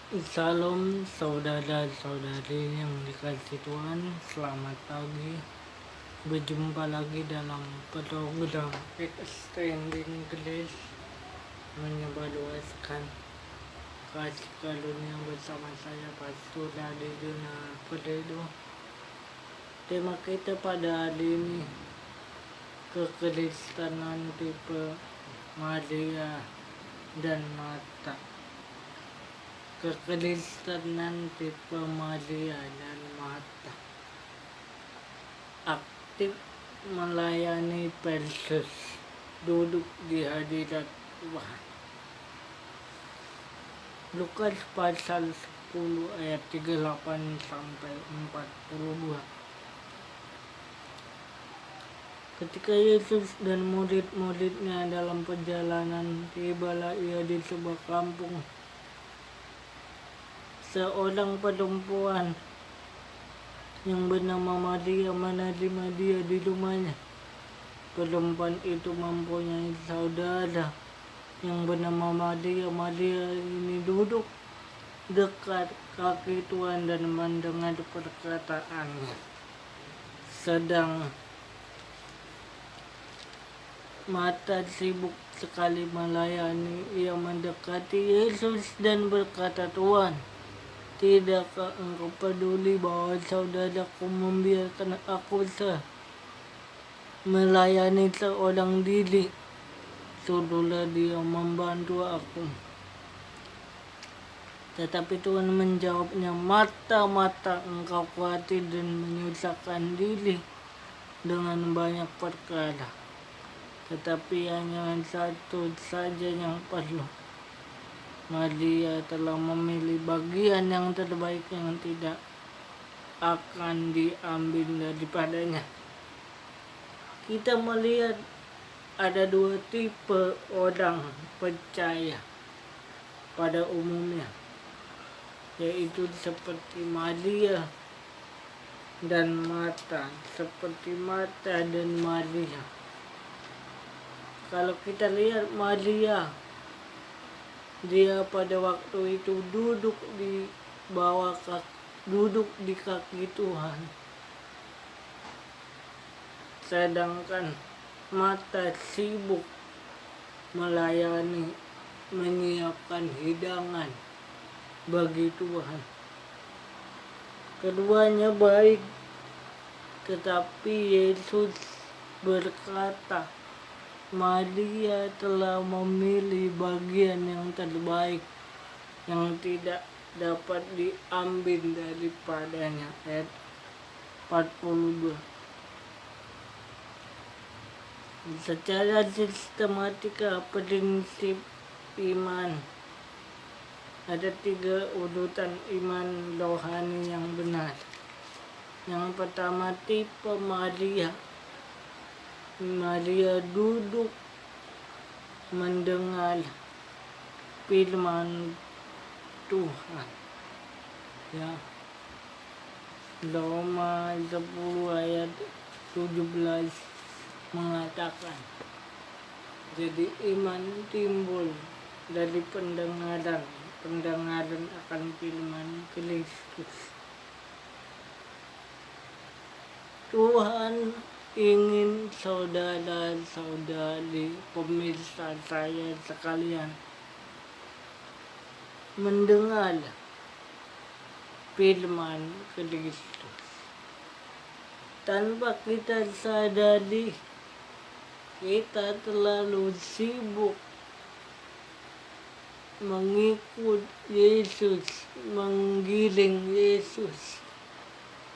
Salam saudara-saudari yang dikasih Tuhan, selamat pagi. Berjumpa lagi dalam program Extending Grace, menyebarluaskan kasih karunia bersama saya Pastor Adi Juna Peredo. Tema kita pada hari ini, kekristenan tipe Maria dan Marta. Kekristenan tipe Maria dan Marta. Aktif melayani versus duduk di hadirat Tuhan. Lukas pasal 10 ayat 38 sampai 42. Ketika Yesus dan murid-muridnya dalam perjalanan, tibalah ia di sebuah kampung. Seorang perempuan yang bernama Maria menerima dia di rumahnya. Perempuan itu mempunyai saudara yang bernama Maria. Maria ini duduk dekat kaki Tuhan dan mendengar perkataannya. Sedang Marta sibuk sekali melayani. Ia mendekati Yesus dan berkata, "Tuhan, tidakkah engkau peduli bahwa saudaraku membiarkan aku melayani seorang diri? Suruhlah dia membantu aku." Tetapi Tuhan menjawabnya, "Marta, Marta, engkau khawatir dan menyusahkan diri dengan banyak perkara. Tetapi hanya satu saja yang perlu. Maria telah memilih bagian yang terbaik yang tidak akan diambil daripadanya." Kita melihat ada dua tipe orang percaya pada umumnya, yaitu seperti Maria dan Marta, seperti Marta dan Maria. Kalau kita lihat Maria, dia pada waktu itu duduk di kaki Tuhan. Sedangkan Marta sibuk melayani, menyiapkan hidangan bagi Tuhan. Keduanya baik, tetapi Yesus berkata, Maria telah memilih bagian yang terbaik yang tidak dapat diambil daripadanya. Ayat 42. Secara sistematika prinsip iman, ada 3 urutan iman rohani yang benar. Yang pertama, tipe Maria. Maria duduk mendengar firman Tuhan. Ya. Roma 10 ayat 17 mengatakan, jadi iman timbul dari pendengaran akan firman Kristus. Tuhan ingin saudara-saudari pemirsa saya sekalian mendengar firman Kristus. Tanpa kita sadari, kita terlalu sibuk mengikut Yesus, menggiring Yesus,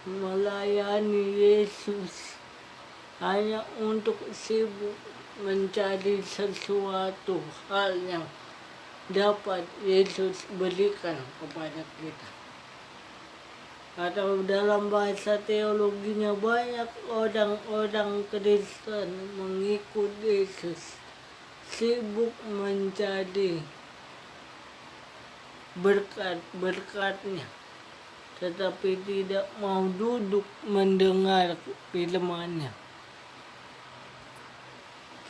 melayani Yesus, hanya untuk sibuk mencari sesuatu hal yang dapat Yesus berikan kepada kita. Atau dalam bahasa teologinya, banyak orang-orang Kristen mengikut Yesus, sibuk mencari berkat-berkatnya, tetapi tidak mau duduk mendengar firman-Nya.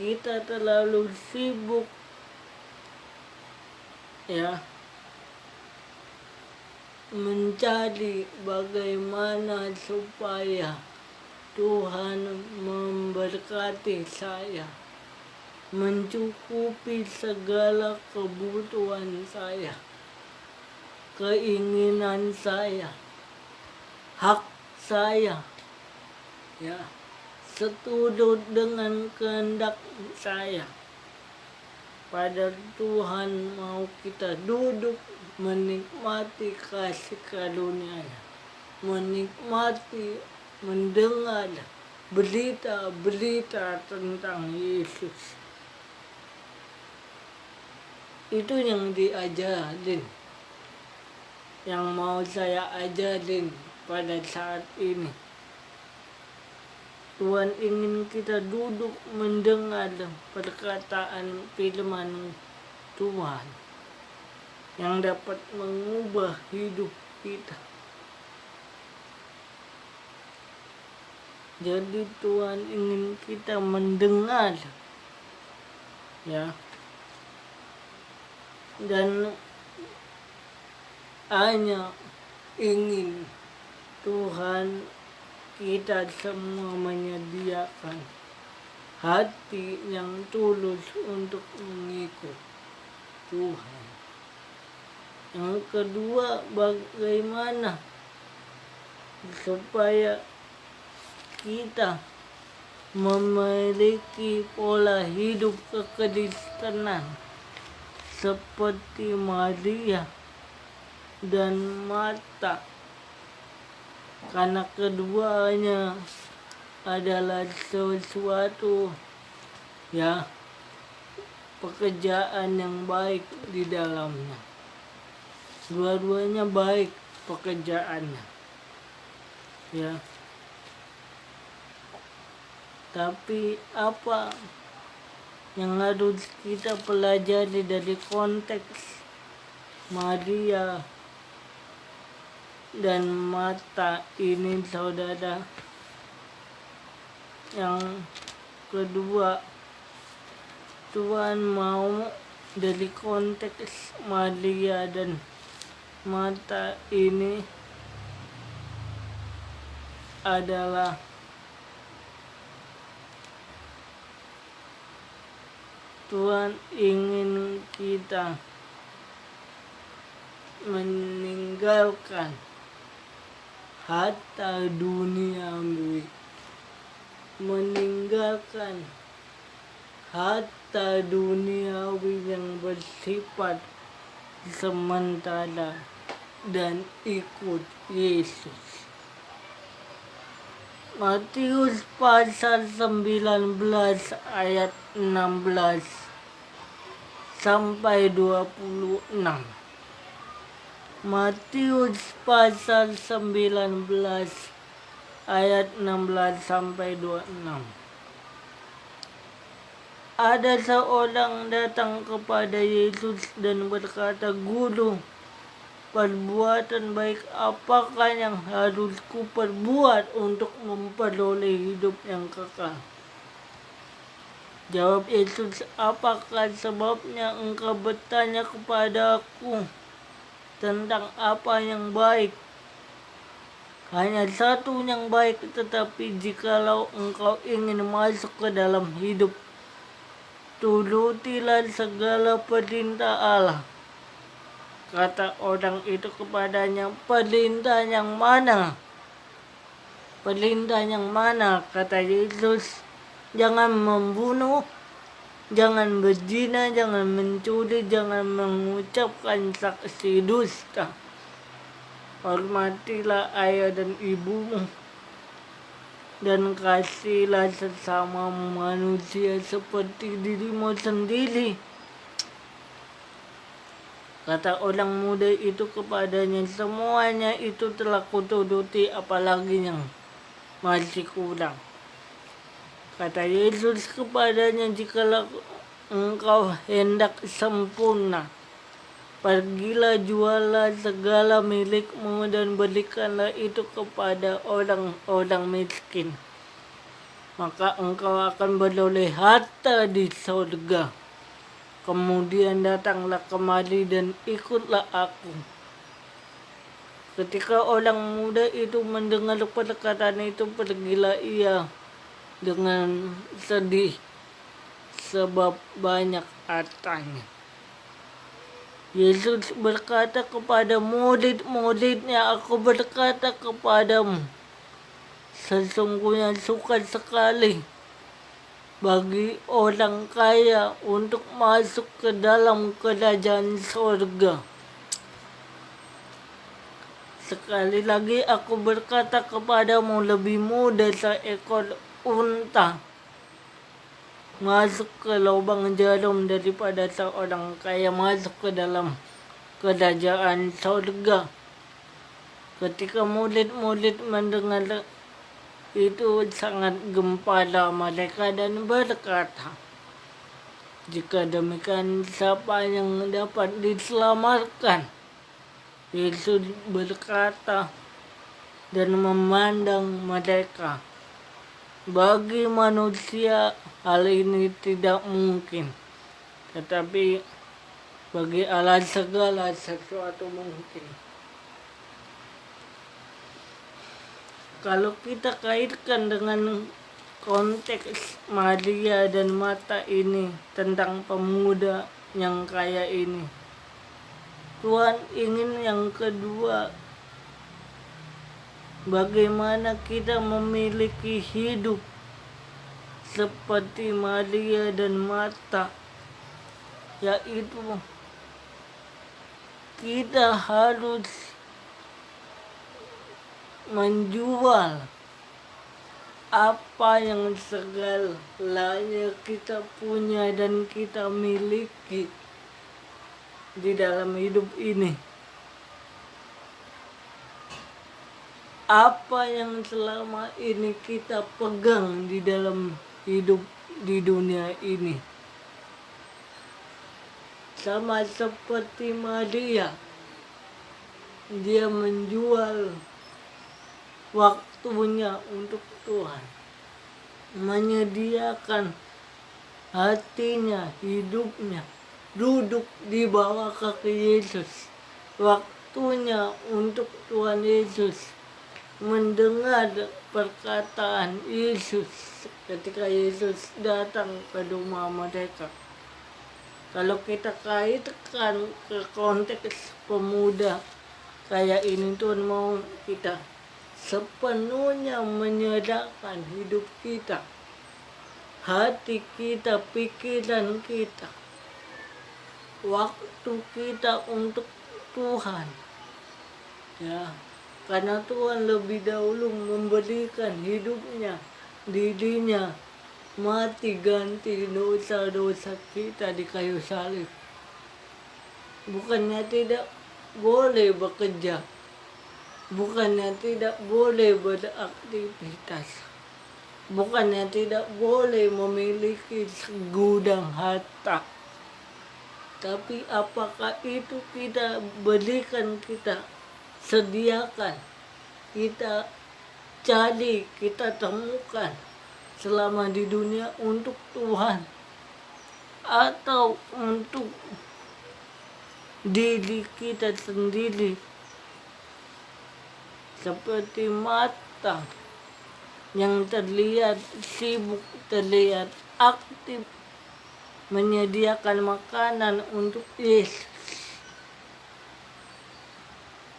Kita terlalu sibuk mencari bagaimana supaya Tuhan memberkati saya, mencukupi segala kebutuhan saya, keinginan saya, hak saya, ya, seturut dengan kehendak saya. Pada Tuhan mau kita duduk menikmati kasih karunia-Nya, menikmati, mendengar berita-berita tentang Yesus. Itu yang diajarin, yang mau saya ajarin pada saat ini. Tuhan ingin kita duduk mendengar perkataan firman Tuhan yang dapat mengubah hidup kita. Jadi Tuhan ingin kita mendengar, ya, dan hanya ingin Tuhan kita semua menyediakan hati yang tulus untuk mengikut Tuhan. Yang kedua, bagaimana supaya kita memiliki pola hidup kekristenan seperti Maria dan Marta, karena keduanya adalah sesuatu, ya, pekerjaan yang baik di dalamnya. Dua-duanya baik pekerjaannya, ya. Tapi apa yang harus kita pelajari dari konteks Maria dan Marta ini, saudara? Yang kedua, Tuhan mau dari konteks Maria dan Marta ini adalah Tuhan ingin kita meninggalkan harta duniawi, meninggalkan harta duniawi yang bersifat sementara dan ikut Yesus. Matius pasal 19 ayat 16 sampai 26. Matius pasal 19 ayat 16 sampai 26. Ada seorang datang kepada Yesus dan berkata, "Guru, perbuatan baik apakah yang harus kuperbuat untuk memperoleh hidup yang kekal?" Jawab Yesus, "Apakah sebabnya engkau bertanya kepada Aku tentang apa yang baik? Hanya satu yang baik, tetapi jikalau engkau ingin masuk ke dalam hidup, turutilah segala perintah Allah." Kata orang itu kepadanya, "Perintah yang mana? Perintah yang mana?" Kata Yesus, "Jangan membunuh, jangan berzina, jangan mencuri, jangan mengucapkan saksi dusta. Hormatilah ayah dan ibumu, dan kasihilah sesama manusia seperti dirimu sendiri." Kata orang muda itu kepadanya, "Semuanya itu telah kuturuti, apalagi yang masih kurang?" Kata Yesus kepadanya, "Jikalau engkau hendak sempurna, pergilah jualah segala milikmu dan berikanlah itu kepada orang-orang miskin. Maka engkau akan beroleh harta di surga. Kemudian datanglah kemari dan ikutlah Aku." Ketika orang muda itu mendengar perkataan itu, pergilah ia dengan sedih sebab banyak hartanya. Yesus berkata kepada murid-muridnya, "Aku berkata kepadamu, sesungguhnya sukar sekali bagi orang kaya untuk masuk ke dalam kerajaan surga." Sekali lagi aku berkata kepadamu, lebih mudah seekor unta masuk ke lubang jarum daripada seorang kaya masuk ke dalam kerajaan surga. Ketika murid-murid mendengar itu sangat gempara mereka dan berkata, "Jika demikian, siapa yang dapat diselamatkan?" Yesus berkata dan memandang mereka, "Bagi manusia hal ini tidak mungkin, tetapi bagi Allah segala sesuatu mungkin." Kalau kita kaitkan dengan konteks Maria dan Marta ini tentang pemuda yang kaya ini, Tuhan ingin yang kedua, bagaimana kita memiliki hidup seperti Maria dan Marta, yaitu kita harus menjual apa yang segalanya kita punya dan kita miliki di dalam hidup ini. Apa yang selama ini kita pegang di dalam hidup di dunia ini. Sama seperti Maria, dia menjual waktunya untuk Tuhan, menyediakan hatinya, hidupnya, duduk di bawah kaki Yesus, waktunya untuk Tuhan Yesus, mendengar perkataan Yesus ketika Yesus datang ke rumah mereka. Kalau kita kaitkan ke konteks pemuda kayak ini, Tuhan mau kita sepenuhnya menyerahkan hidup kita, hati kita, pikiran kita, waktu kita untuk Tuhan. Ya, karena Tuhan lebih dahulu memberikan hidupnya, dirinya, mati ganti dosa-dosa kita di kayu salib. Bukannya tidak boleh bekerja, bukannya tidak boleh beraktivitas, bukannya tidak boleh memiliki segudang harta, tapi apakah itu kita berikan, kita sediakan, kita cari, kita temukan selama di dunia untuk Tuhan atau untuk diri kita sendiri? Seperti Marta yang terlihat sibuk, terlihat aktif menyediakan makanan untuk Yesus.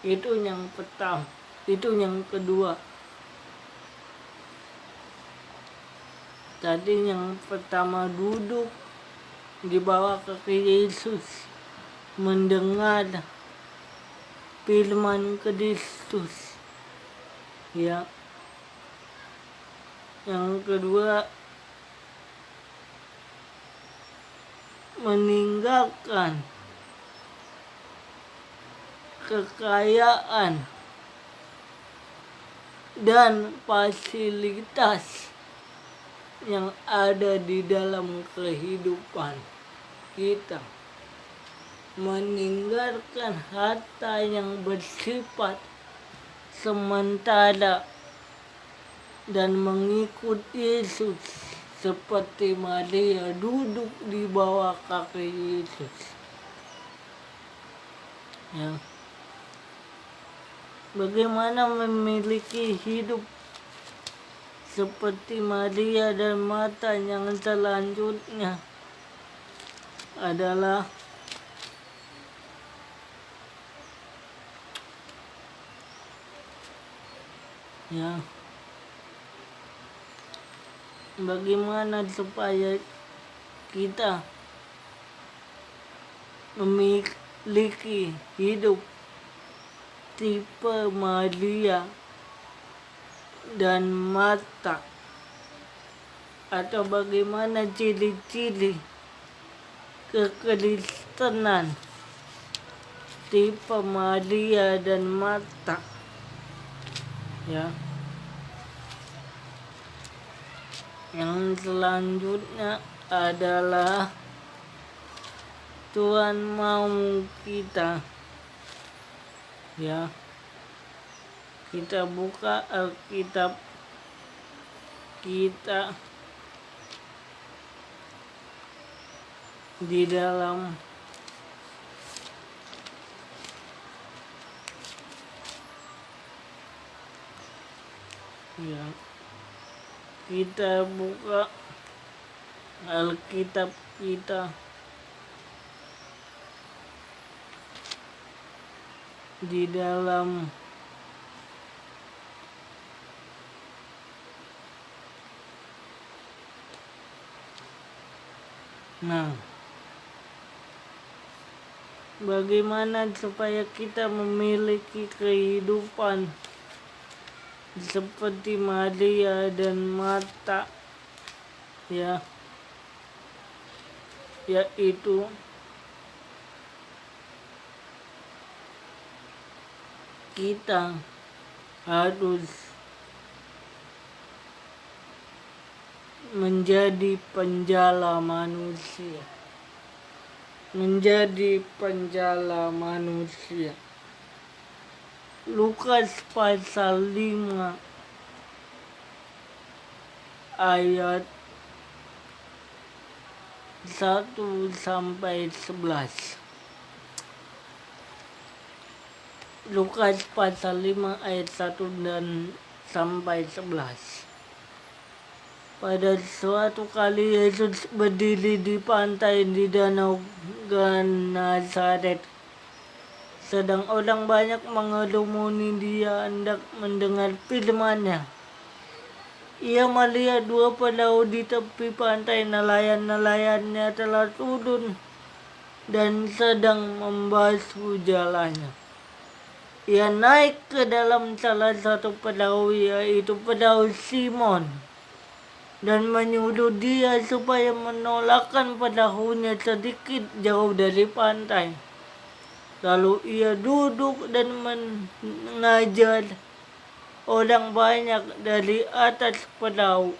Itu yang pertama. Itu yang kedua. Tadi yang pertama duduk di bawah kaki Yesus, mendengar firman Kristus. Ya. Yang kedua, meninggalkan kekayaan dan fasilitas yang ada di dalam kehidupan kita, meninggalkan harta yang bersifat sementara dan mengikut Yesus seperti Maria duduk di bawah kaki Yesus. Ya. bagaimana memiliki hidup seperti Maria dan Marta. Yang selanjutnya adalah bagaimana supaya kita memiliki hidup tipe Maria dan Marta, atau bagaimana ciri-ciri kekristenan tipe Maria dan Marta. Yang selanjutnya adalah Tuhan mau kita kita buka Alkitab kita di dalam kita buka Alkitab kita di dalam bagaimana supaya kita memiliki kehidupan seperti Maria dan Marta, yaitu kita harus menjadi penjala manusia. Lukas pasal 5 ayat 1 sampai 11. Lukas pasal 5 ayat 1 dan sampai 11. Pada suatu kali Yesus berdiri di pantai di danau Genesaret. Sedang orang banyak mengerumuni dia hendak mendengar firman-Nya. Ia melihat dua perahu di tepi pantai, nelayan-nelayannya telah turun dan sedang membasuh jalannya. Ia naik ke dalam salah satu perahu, yaitu perahu Simon, dan menyuruh dia supaya menolakkan perahunya sedikit jauh dari pantai. Lalu ia duduk dan mengajar orang banyak dari atas perahu.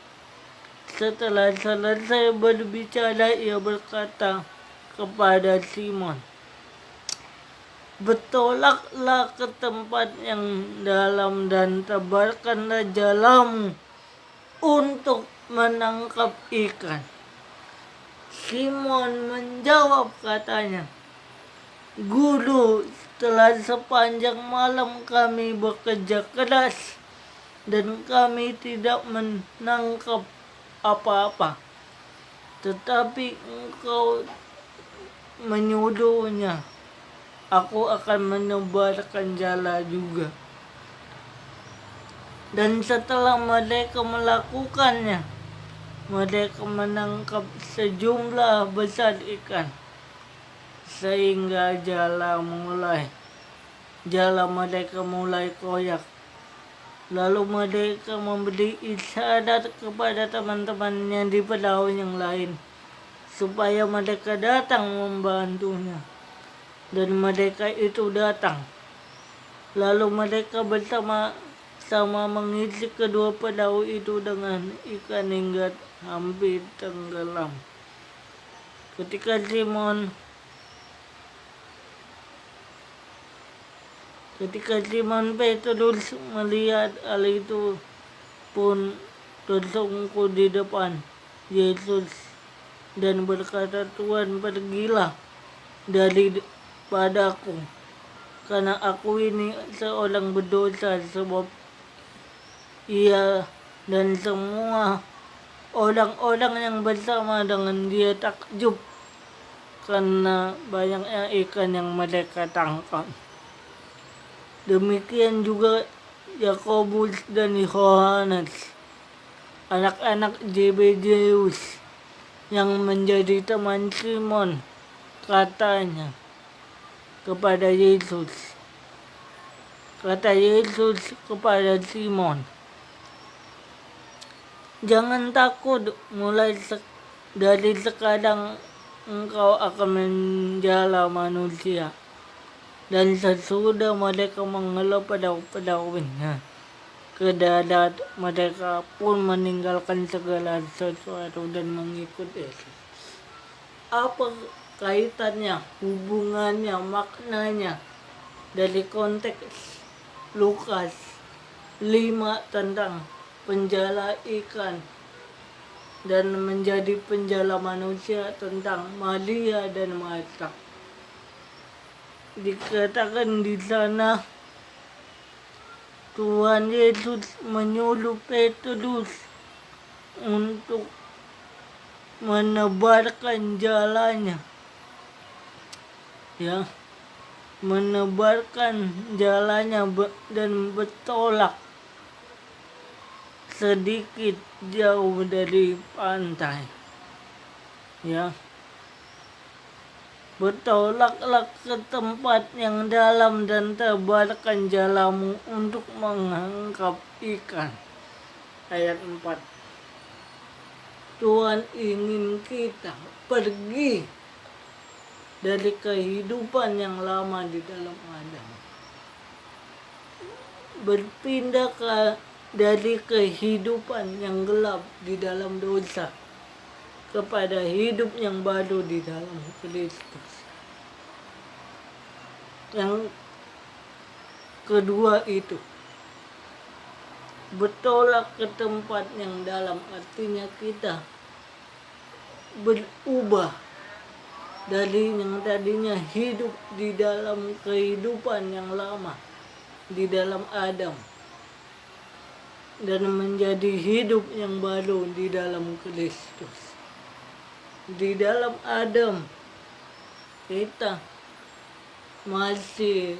Setelah selesai berbicara, ia berkata kepada Simon, "Bertolaklah ke tempat yang dalam dan tebarkanlah jalamu untuk menangkap ikan." Simon menjawab katanya, "Guru, setelah sepanjang malam kami bekerja keras dan kami tidak menangkap apa-apa. Tetapi engkau menyuruhnya, aku akan menebarkan jala juga." Dan setelah mereka melakukannya, mereka menangkap sejumlah besar ikan, sehingga jala mereka mulai koyak. Lalu mereka memberi isyarat kepada teman-temannya di perahu yang lain, supaya mereka datang membantunya. Dan mereka itu datang. Lalu mereka bersama-sama mengisi kedua perahu itu dengan ikan hingga hampir tenggelam. Ketika Simon Petrus melihat hal itu pun tersungkur di depan Yesus dan berkata, "Tuhan, pergilah daripadaku, karena aku ini seorang berdosa, sebab ia dan semua orang-orang yang bersama dengan dia takjub karena banyaknya ikan yang mereka tangkap. Demikian juga Yakobus dan Yohanes, anak-anak Zebedeus yang menjadi teman Simon, katanya kepada Yesus. Kata Yesus kepada Simon, "Jangan takut, dari sekarang engkau akan menjala manusia." Dan sesudah mereka mengeluh perahu-perahunya ke darat, mereka pun meninggalkan segala sesuatu dan mengikut Yesus. Apa kaitannya, hubungannya, maknanya dari konteks Lukas 5 tentang penjala ikan dan menjadi penjala manusia tentang Maria dan Marta? Dikatakan di sana Tuhan Yesus menyuruh Petrus untuk menebarkan jalannya, ya, menebarkan jalannya dan bertolak sedikit jauh dari pantai, ya. Bertolaklah ke tempat yang dalam dan tebarkan jalamu untuk menangkap ikan. Ayat 4. Tuhan ingin kita pergi dari kehidupan yang lama di dalam Adam, berpindah dari kehidupan yang gelap di dalam dosa kepada hidup yang baru di dalam Kristus. Yang kedua itu, bertolak ke tempat yang dalam, artinya kita berubah dari yang tadinya hidup di dalam kehidupan yang lama di dalam Adam dan menjadi hidup yang baru di dalam Kristus. Di dalam Adam kita masih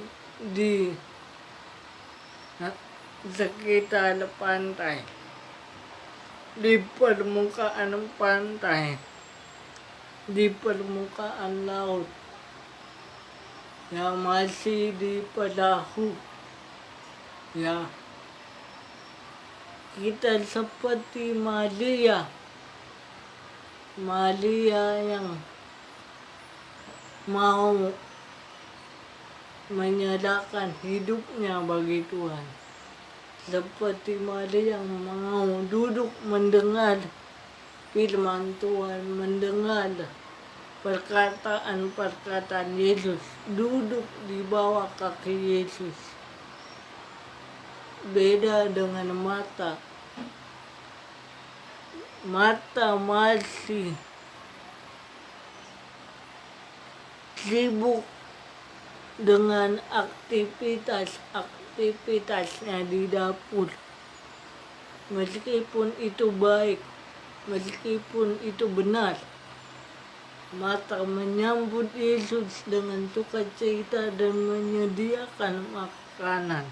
di sekitar pantai, di permukaan pantai, di permukaan laut, ya, masih di perahu, ya. Kita seperti Maria yang mau menyerahkan hidupnya bagi Tuhan. Seperti Maria yang mau duduk mendengar firman Tuhan, mendengar perkataan-perkataan Yesus, duduk di bawah kaki Yesus. Beda dengan Marta. Marta masih sibuk dengan aktivitasnya di dapur. Meskipun itu baik, meskipun itu benar, Marta menyambut Yesus dengan sukacita dan menyediakan makanan.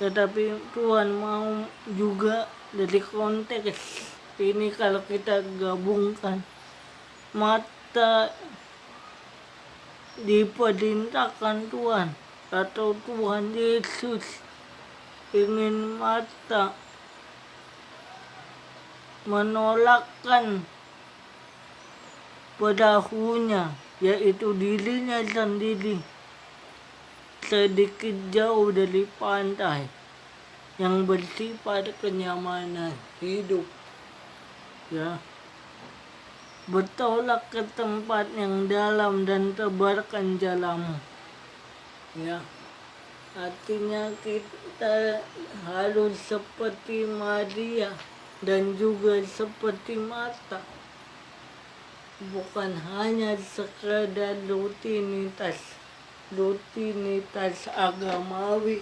Tetapi Tuhan mau juga dari konteks ini, kalau kita gabungkan, Marta diperintahkan Tuhan atau Tuhan Yesus ingin Marta menolakkan perahunya, yaitu dirinya sendiri, sedikit jauh dari pantai yang bersifat kenyamanan hidup, ya. Bertolak ke tempat yang dalam dan tebarkan jalamu, ya. Artinya kita harus seperti Maria dan juga seperti Marta, bukan hanya sekedar rutinitas rutinitas agamawi,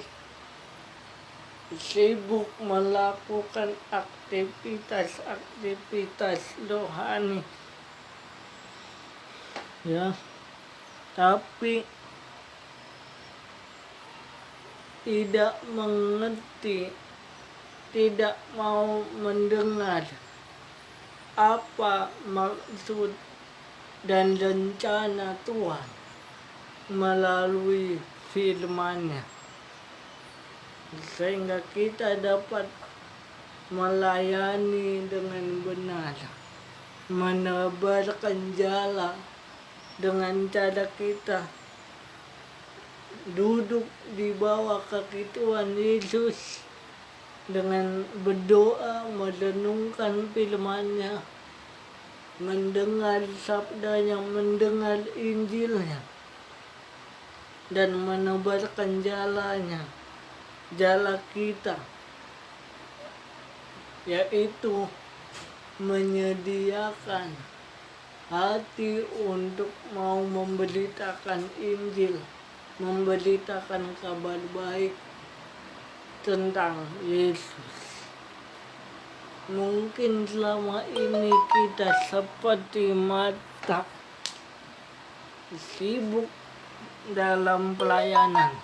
sibuk melakukan aktivitas rohani, ya, tapi tidak mengerti, tidak mau mendengar apa maksud dan rencana Tuhan melalui firman-Nya, sehingga kita dapat melayani dengan benar, menebarkan jala dengan cara kita duduk di bawah kaki Tuhan Yesus dengan berdoa, merenungkan firman-Nya, mendengar sabdanya, mendengar Injilnya, dan menebarkan jalannya, jala kita, yaitu menyediakan hati untuk mau memberitakan Injil, memberitakan kabar baik tentang Yesus. Mungkin selama ini kita seperti mata sibuk dalam pelayanan,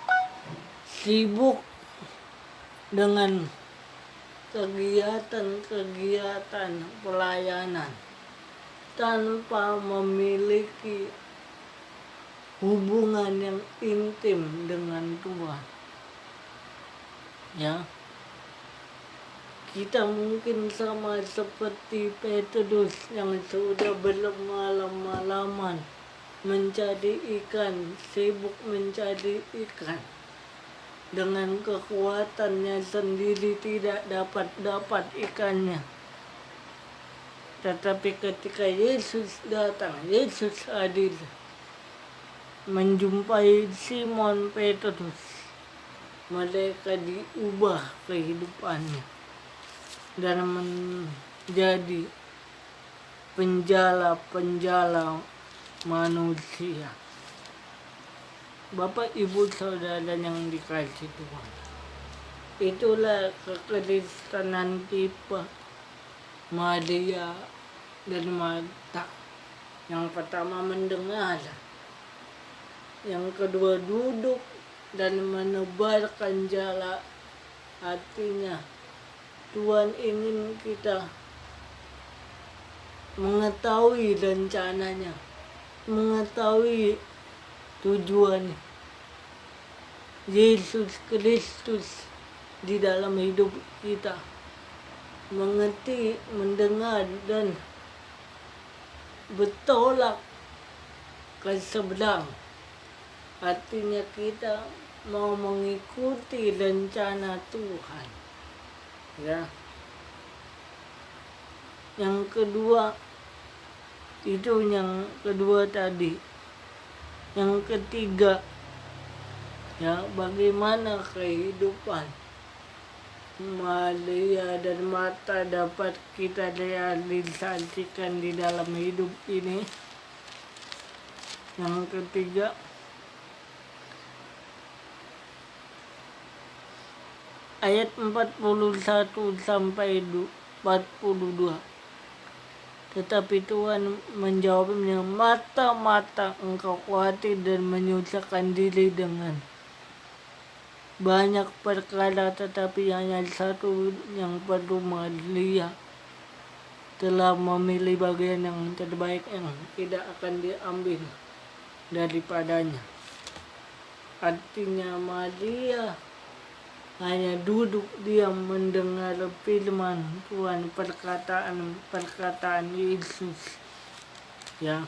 sibuk dengan kegiatan-kegiatan pelayanan tanpa memiliki hubungan yang intim dengan Tuhan. Ya, kita mungkin sama seperti Petrus yang sudah berlama-lama mencari ikan, sibuk mencari ikan. Dengan kekuatannya sendiri tidak dapat ikannya. Tetapi ketika Yesus datang, Yesus hadir, menjumpai Simon Petrus, mereka diubah kehidupannya dan menjadi penjala-penjala manusia. Bapak, Ibu, Saudara yang dikasihi Tuhan, itulah kekristenan tipe Maria dan Marta. Yang pertama mendengar, yang kedua duduk dan menebarkan jala hatinya. Tuhan ingin kita mengetahui rencananya, mengetahui tujuan Yesus Kristus di dalam hidup kita, mengerti, mendengar, dan bertolak ke seberang. Artinya kita mau mengikuti rencana Tuhan. Ya. Yang kedua, itu yang kedua tadi. Yang ketiga, ya, bagaimana kehidupan Maria dan Marta dapat kita realisasikan di dalam hidup ini. Yang ketiga, ayat 41 sampai 42. Tetapi Tuhan menjawabnya, "Mata-mata engkau khawatir dan menyusahkan diri dengan banyak perkara, tetapi hanya satu yang perlu. Maria telah memilih bagian yang terbaik yang tidak akan diambil daripadanya." Artinya Maria hanya duduk diam mendengar firman Tuhan, perkataan Yesus. Ya,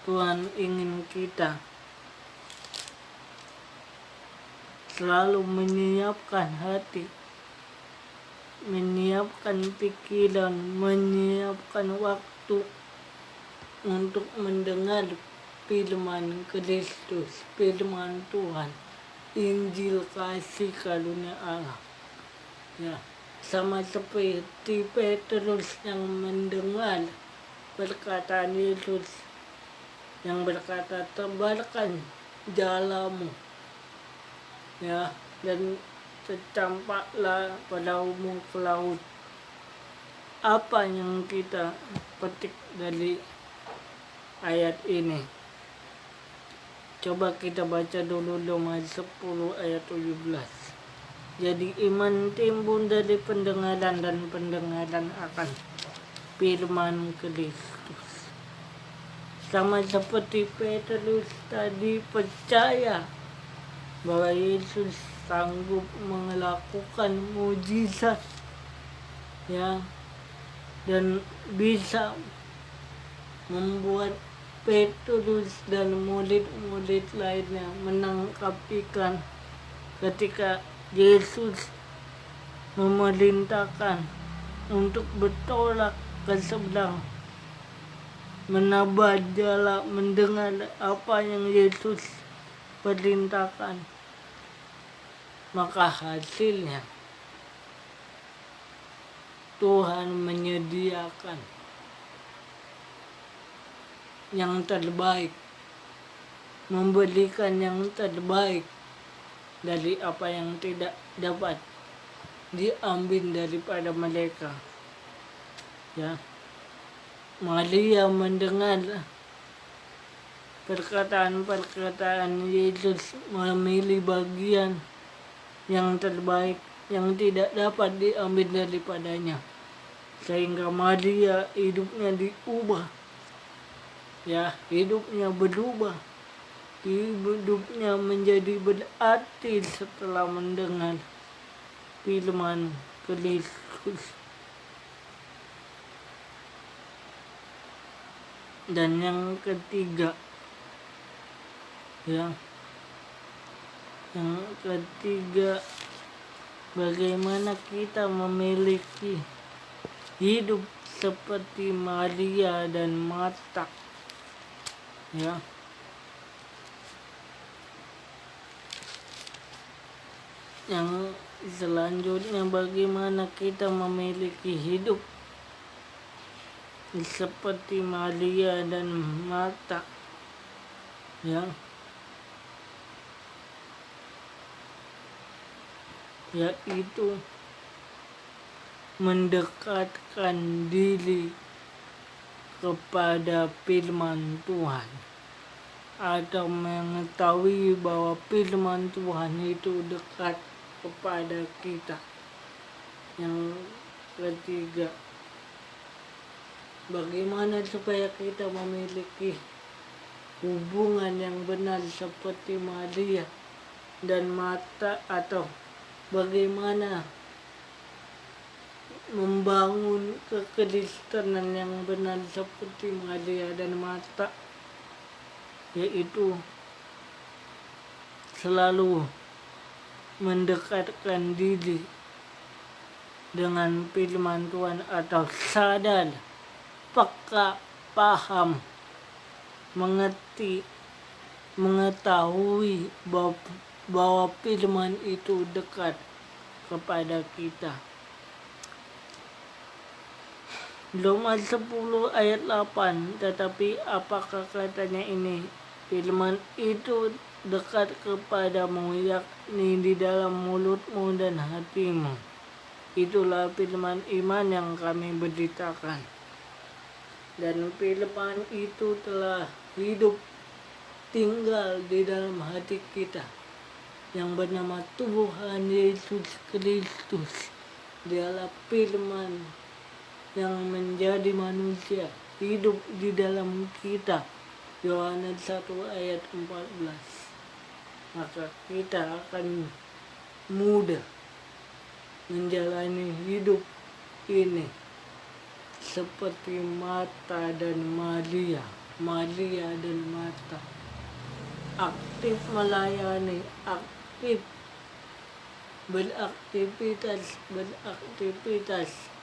Tuhan ingin kita selalu menyiapkan hati, menyiapkan pikiran, menyiapkan waktu untuk mendengar firman Kristus, firman Tuhan, Injil kasih karunia Allah. Ya, sama seperti Petrus yang mendengar perkataan Yesus yang berkata, tebarkan jalamu, ya, dan tercampaklah perahumu ke laut. Apa yang kita petik dari ayat ini? Coba kita baca dulu Roma 10 ayat 17. Jadi iman timbul dari pendengaran, dan pendengaran akan firman Kristus. Sama seperti Petrus tadi percaya bahwa Yesus sanggup melakukan mujizat, ya, dan bisa membuat Petrus dan murid-murid lainnya menangkap ikan ketika Yesus memerintahkan untuk bertolak ke seberang, menabah jala, mendengar apa yang Yesus perintahkan. Maka hasilnya Tuhan menyediakan yang terbaik, memberikan yang terbaik dari apa yang tidak dapat diambil daripada mereka. Ya, Maria mendengar perkataan-perkataan Yesus, memilih bagian yang terbaik yang tidak dapat diambil daripadanya, sehingga Maria hidupnya diubah, ya, hidupnya berubah, hidupnya menjadi berarti setelah mendengar firman Kristus. Dan yang ketiga, ya, yang ketiga, bagaimana kita memiliki hidup seperti Maria dan Marta, ya. Yang selanjutnya, bagaimana kita memiliki hidup seperti Maria dan Marta, ya, yaitu mendekatkan diri kepada firman Tuhan, atau mengetahui bahwa firman Tuhan itu dekat kepada kita. Yang ketiga, bagaimana supaya kita memiliki hubungan yang benar seperti Maria dan Marta, atau bagaimana membangun kekristenan yang benar seperti Maria dan Marta, yaitu selalu mendekatkan diri dengan firman Tuhan, atau sadar, peka, paham, mengerti, mengetahui bahwa firman itu dekat kepada kita. Roma 10 ayat 8, tetapi apakah katanya ini? Firman itu dekat kepadamu, yakni di dalam mulutmu dan hatimu. Itulah firman iman yang kami beritakan. Dan firman itu telah hidup, tinggal di dalam hati kita, yang bernama Tuhan Yesus Kristus. Dialah firman yang menjadi manusia, hidup di dalam kita. Yohanes 1 ayat 14. Maka kita akan mudah menjalani hidup ini seperti Marta dan Maria. Maria dan Marta aktif melayani, aktif beraktivitas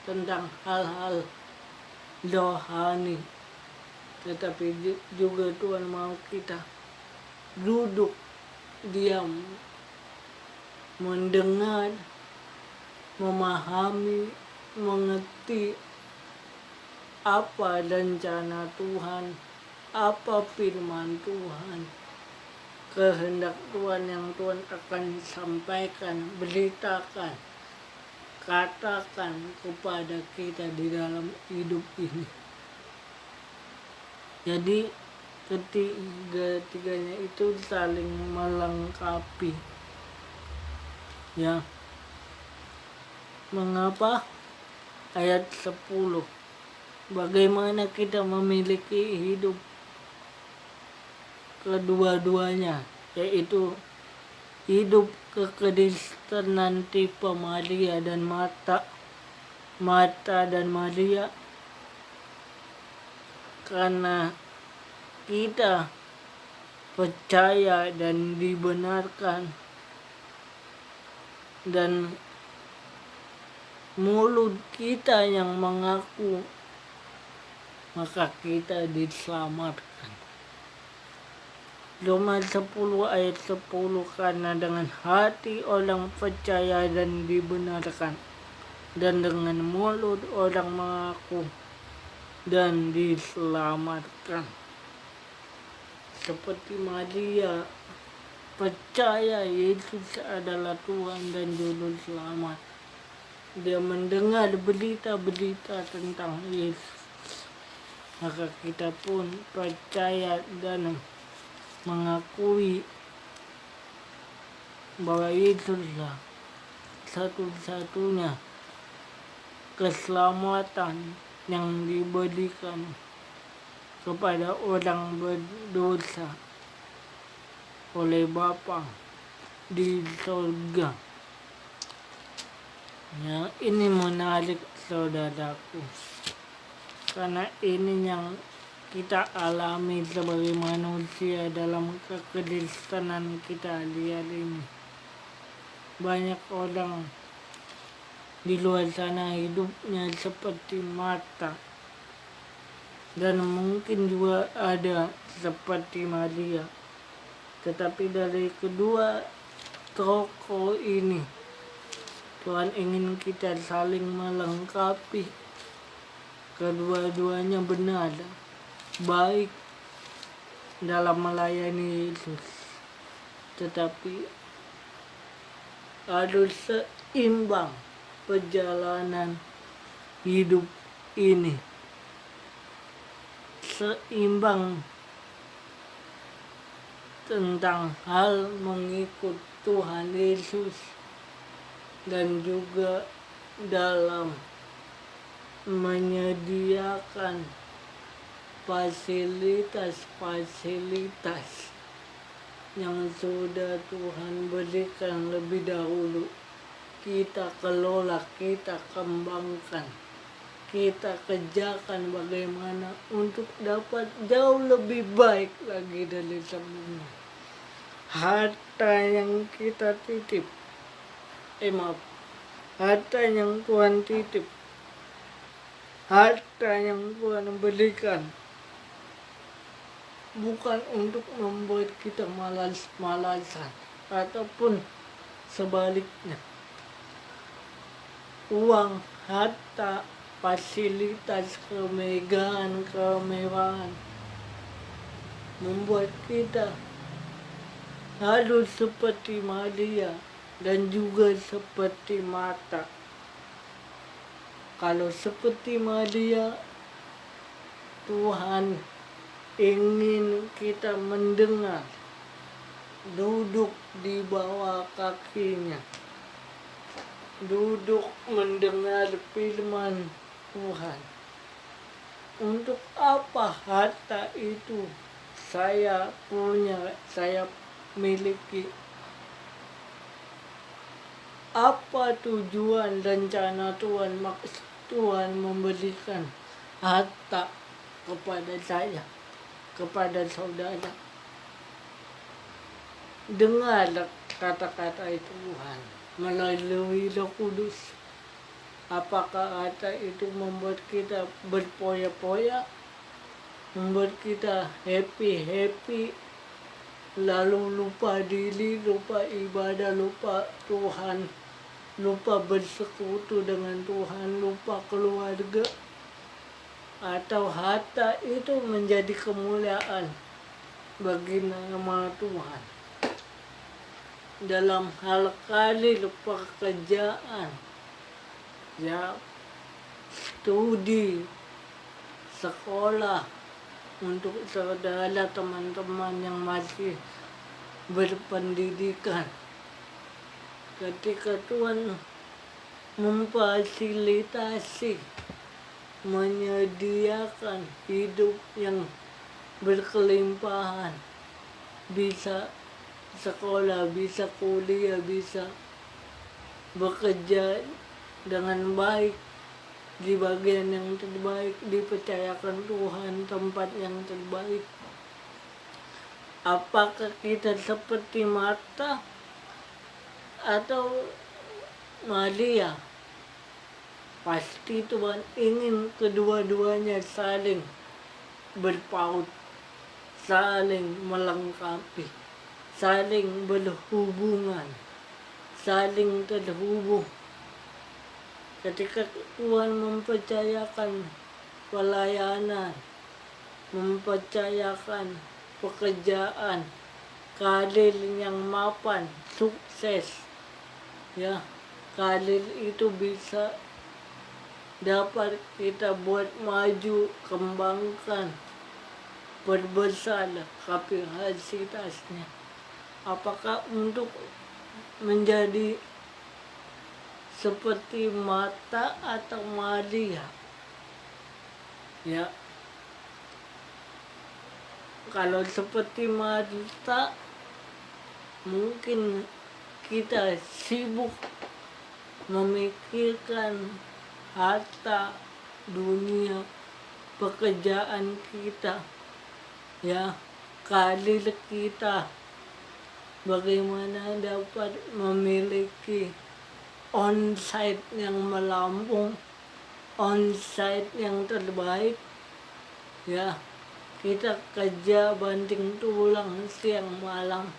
tentang hal-hal rohani. Tetapi juga Tuhan mau kita duduk diam, mendengar, memahami, mengerti apa rencana Tuhan, apa firman Tuhan, kehendak Tuhan yang Tuhan akan sampaikan, beritakan, katakan kepada kita di dalam hidup ini. Jadi ketiga-tiganya itu saling melengkapi. Ya. Mengapa? Ayat 10. Bagaimana kita memiliki hidup kedua-duanya, yaitu hidup kekristenan tipe Maria dan Marta dan Maria, karena kita percaya dan dibenarkan, dan mulut kita yang mengaku, maka kita diselamatkan. Roma 10 ayat 10, karena dengan hati orang percaya dan dibenarkan, dan dengan mulut orang mengaku dan diselamatkan. Seperti Maria percaya Yesus adalah Tuhan dan Juru Selamat. Dia mendengar berita-berita tentang Yesus. Maka kita pun percaya dan mengakui bahwa Yesuslah satu-satunya keselamatan yang diberikan kepada orang berdosa oleh Bapa di surga. Ya, ini menarik saudaraku, karena ini yang kita alami sebagai manusia dalam kekristenan kita lihat ini. Banyak orang di luar sana hidupnya seperti Marta, dan mungkin juga ada seperti Maria. Tetapi dari kedua tokoh ini, Tuhan ingin kita saling melengkapi. Kedua-duanya benar, baik dalam melayani Yesus, tetapi harus seimbang perjalanan hidup ini, seimbang tentang hal mengikut Tuhan Yesus, dan juga dalam menyediakan fasilitas-fasilitas yang sudah Tuhan berikan lebih dahulu. Kita kelola, kita kembangkan, kita kerjakan bagaimana untuk dapat jauh lebih baik lagi dari sebelumnya. Harta yang kita titip, harta yang Tuhan titip, harta yang Tuhan berikan, bukan untuk membuat kita malas-malasan, ataupun sebaliknya. Uang, harta, fasilitas, kemegahan, kemewahan membuat kita harus seperti Maria dan juga seperti Marta. Kalau seperti Maria, Tuhan ingin kita mendengar, duduk di bawah kakinya, duduk mendengar firman Tuhan. Untuk apa harta itu saya punya, saya miliki? Apa tujuan rencana Tuhan, maksud Tuhan memberikan harta kepada saya, kepada saudara? Dengar kata-kata itu Tuhan melalui Roh Kudus. Apakah harta itu membuat kita berpoya-poya, membuat kita happy, lalu lupa diri, lupa ibadah, lupa Tuhan, lupa bersekutu dengan Tuhan, lupa keluarga? atau harta itu menjadi kemuliaan bagi nama Tuhan. Dalam hal karir pekerjaan, ya, studi, sekolah, untuk saudara teman-teman yang masih berpendidikan. Ketika Tuhan memfasilitasi, menyediakan hidup yang berkelimpahan, bisa sekolah, bisa kuliah, bisa bekerja dengan baik di bagian yang terbaik, dipercayakan Tuhan tempat yang terbaik. Apakah kita seperti Marta atau Maria? Pasti Tuhan ingin kedua-duanya saling berpaut, saling melengkapi, saling berhubungan, saling terhubung. Ketika Tuhan mempercayakan pelayanan, mempercayakan pekerjaan, karir yang mapan, sukses, ya, karir itu bisa dapat kita buat maju, kembangkan, perbesar kapasitasnya. Apakah untuk menjadi seperti Marta atau Maria? Ya, kalau seperti Marta, mungkin kita sibuk memikirkan harta, dunia, pekerjaan kita, ya, karir kita, bagaimana dapat memiliki onsite yang melambung, onsite yang terbaik, ya, kita kerja banting tulang siang malam,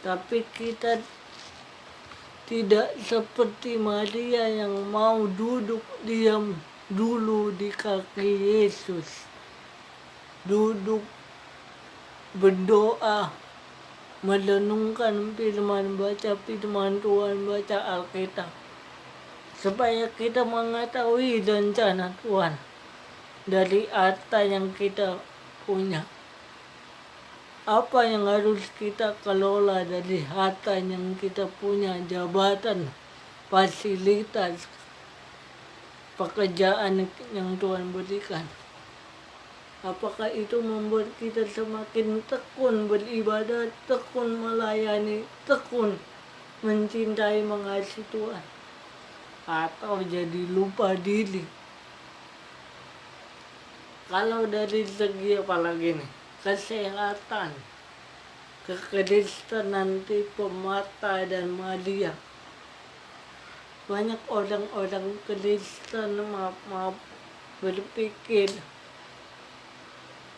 tapi kita tidak seperti Maria yang mau duduk diam dulu di kaki Yesus, duduk berdoa, merenungkan firman, baca firman Tuhan, baca Alkitab, supaya kita mengetahui rencana Tuhan dari harta yang kita punya. Apa yang harus kita kelola dari harta yang kita punya, jabatan, fasilitas, pekerjaan yang Tuhan berikan. Apakah itu membuat kita semakin tekun beribadah, tekun melayani, tekun mencintai, mengasihi Tuhan? Atau jadi lupa diri? Kalau dari segi apalagi nih, kesehatan, kekristenan tipe Marta dan Maria. Banyak orang-orang Kristen berpikir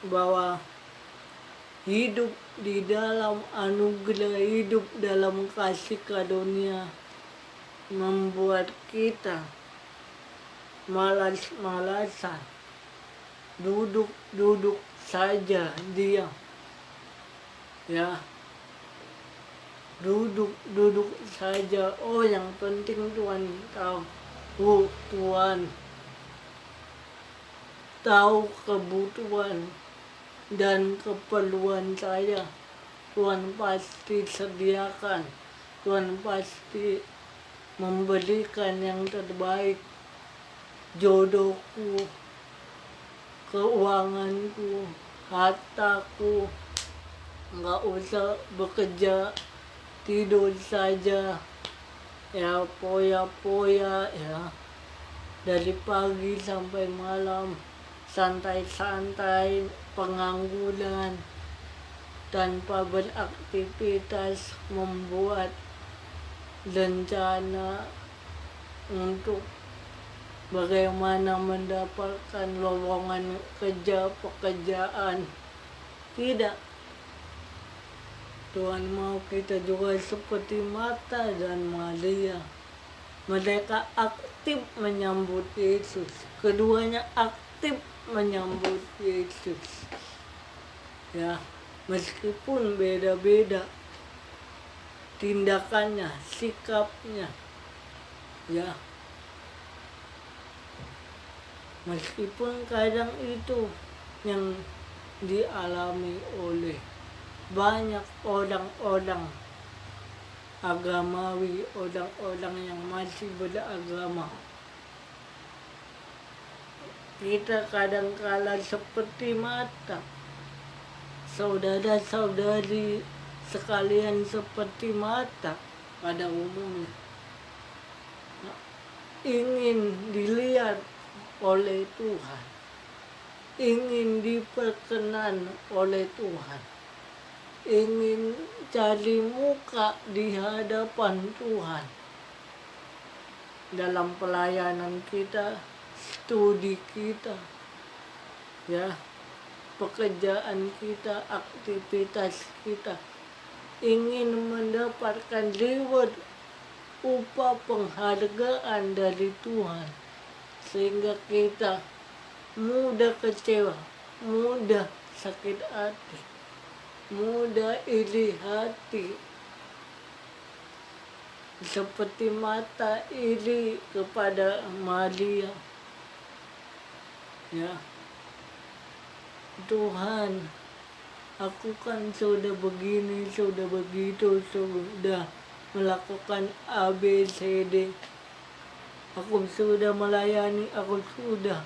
bahwa hidup di dalam anugerah, hidup dalam kasih karunia membuat kita malas-malasan, duduk saja diam, ya, duduk saja. Oh, yang penting Tuhan tahu, Tuhan tahu kebutuhan dan keperluan saya. Tuhan pasti sediakan, Tuhan pasti memberikan yang terbaik, jodohku, keuanganku, hartaku. Nggak usah bekerja, tidur saja, ya, poya-poya, ya, dari pagi sampai malam, santai-santai, pengangguran, tanpa beraktivitas, membuat rencana untuk bagaimana mendapatkan lowongan kerja, pekerjaan. Tidak. Tuhan mau kita juga seperti Marta dan Maria. Mereka aktif menyambut Yesus. Keduanya aktif menyambut Yesus. Ya, meskipun beda-beda tindakannya, sikapnya, ya, meskipun kadang itu yang dialami oleh banyak orang-orang agamawi, orang-orang yang masih beragama. Kita kadang-kala seperti mata, saudara-saudari sekalian seperti mata pada umumnya, ingin dilihat oleh Tuhan, ingin diperkenan oleh Tuhan, ingin cari muka di hadapan Tuhan dalam pelayanan kita, studi kita, ya, pekerjaan kita, aktivitas kita, ingin mendapatkan reward, upah penghargaan dari Tuhan, sehingga kita mudah kecewa, mudah sakit hati, mudah iri hati, seperti mata iri kepada Maria. Ya, Tuhan, aku kan sudah begini, sudah begitu, sudah melakukan ABCD, aku sudah melayani, aku sudah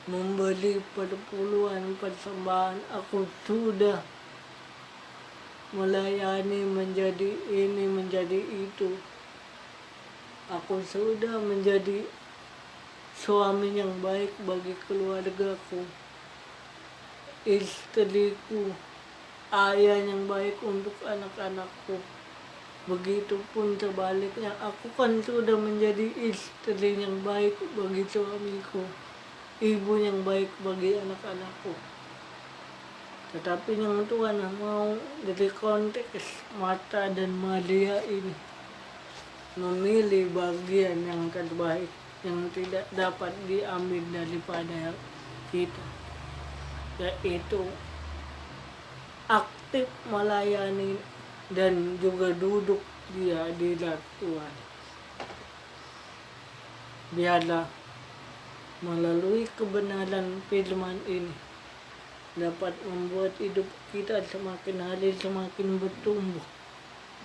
memberi perpuluhan persembahan, aku sudah melayani, menjadi ini, menjadi itu, aku sudah menjadi suami yang baik bagi keluargaku, istriku, ayah yang baik untuk anak-anakku. Begitupun sebaliknya, aku kan sudah menjadi istri yang baik bagi suamiku, ibu yang baik bagi anak-anakku. Tetapi yang Tuhan mau dari konteks Marta dan Maria ini, memilih bagian yang terbaik yang tidak dapat diambil daripada kita, yaitu aktif melayani dan juga duduk di hadirat Tuhan. Biarlah melalui kebenaran firman ini dapat membuat hidup kita semakin hari semakin bertumbuh,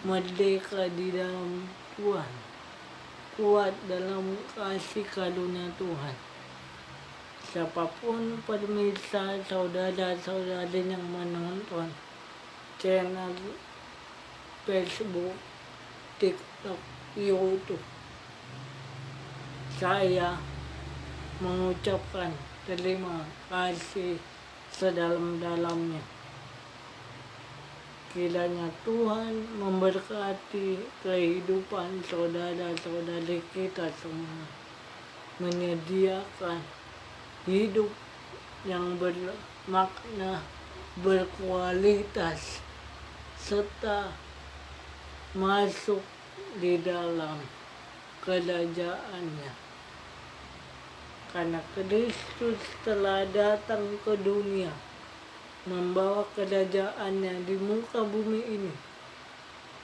merdeka di dalam Tuhan, kuat dalam kasih karunia Tuhan. Siapapun pemirsa, saudara-saudari yang menonton channel Facebook, TikTok, YouTube, saya mengucapkan terima kasih sedalam-dalamnya. Kiranya Tuhan memberkati kehidupan saudara-saudari kita semua, menyediakan hidup yang bermakna, berkualitas, serta masuk di dalam kerajaannya. Karena Kristus telah datang ke dunia membawa kerajaannya di muka bumi ini,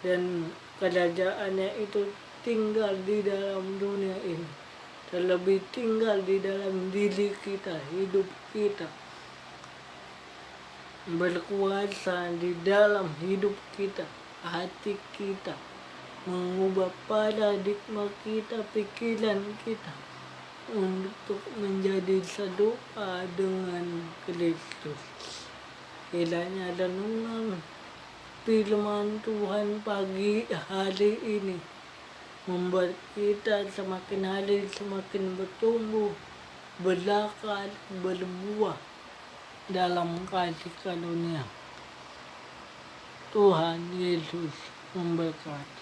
dan kerajaannya itu tinggal di dalam dunia ini, terlebih tinggal di dalam diri kita, hidup kita, berkuasa di dalam hidup kita, hati kita, mengubah paradigma kita, pikiran kita, untuk menjadi serupa dengan Kristus. Kiranya renungan firman Tuhan pagi hari ini membuat kita semakin hari semakin bertumbuh, berakar, berbuah dalam kasih karunia. Tuhan Yesus memberkati.